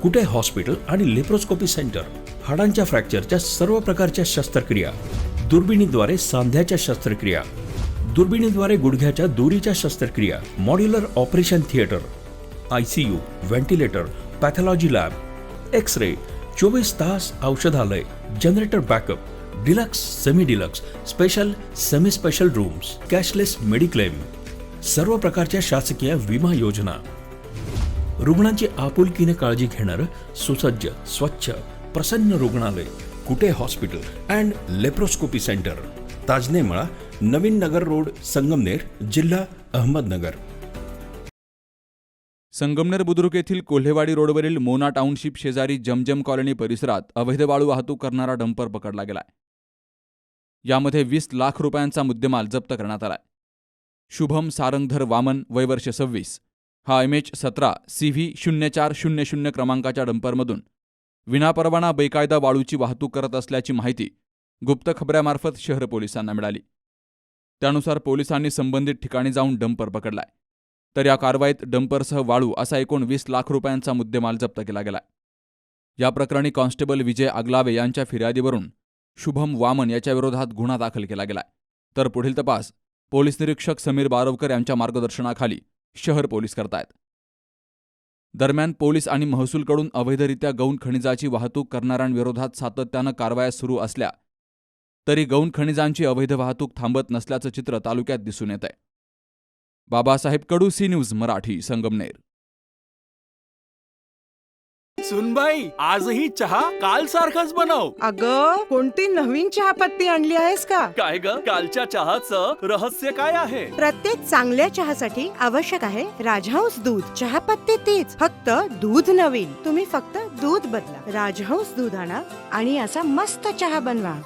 कुटे hospital आणि laparoscopy centre, हाडांच्या फ्रॅक्चरच्या सर्व प्रकारच्या शस्त्रक्रिया, दुर्बिणीद्वारे सांध्याच्या शस्त्रक्रिया, दुर्बिणीद्वारे गुडघ्याच्या दोरीच्या शस्त्रक्रिया, modular operation theatre, ICU, ventilator, pathology lab, X-ray, 24 तास औषधालय, generator backup, deluxe, semi deluxe, special, semi special rooms, cashless mediclaim, सर्व प्रकारच्या शासकीय विमा योजना, रुग्णांची आपुलकीने काळजी घेणारं सुसज्ज, स्वच्छ, प्रसन्न रुग्णालय, Kute hospital and laparoscopy centre, Tajne Mala, Navin Nagar road, Sangamner, जिल्हा अहमदनगर. संगमनेर बुद्रुक येथील कोल्हेवाडी रोडवरील मोना टाउनशिप शेजारी जमजम कॉलनी परिसरात अवैध वाळू वाहतूक करणारा डंपर पकडला गेलाय. यामध्ये 20 लाख रुपयांचा मुद्देमाल जप्त करण्यात आलाय. शुभम सारंगधर वामन, वय वर्ष 26, हा MH17 CV 0400 क्रमांकाच्या डंपरमधून विनापरवाना बेकायदा वाळूची वाहतूक करत असल्याची माहिती गुप्त खबऱ्यामार्फत शहर पोलिसांना मिळाली. त्यानुसार पोलिसांनी संबंधित ठिकाणी जाऊन डंपर पकडलाय. तर या कारवाईत डंपरसह वाळू असा एकूण 20 लाख रुपयांचा मुद्देमाल जप्त केला गेलाय. या प्रकरणी कॉन्स्टेबल विजय आगलावे यांच्या फिर्यादीवरून शुभम वामन याच्या विरोधात गुन्हा दाखल केला गेलाय. तर पुढील तपास पोलीस निरीक्षक समीर बारवकर यांच्या मार्गदर्शनाखाली शहर पोलीस करतायत. दरम्यान पोलीस आणि महसूलकडून अवैधरित्या गौण खनिजाची वाहतूक करणाऱ्यांविरोधात सातत्यानं कारवाया सुरू असल्या तरी गौण खनिजांची अवैध वाहतूक थांबत नसल्याचं चित्र तालुक्यात दिसून येत आहे. बाबासाहेब कडू, सी न्यूज मराठी, संगमनेर. सुनबाई, आजही चहा काल सारखाच बनव. अगं, कोणती नवीन चहापत्ती आणली आहेस का? काय ग, कालच्या चहाचं रहस्य काय आहे? प्रत्येक चांगल्या चहासाठी आवश्यक आहे राजहंस दूध. चहापत्ती तीच, फक्त दूध नवीन. तुम्ही फक्त दूध बदला. राजहंस दूध आणा आणि असा मस्त चहा बनवा.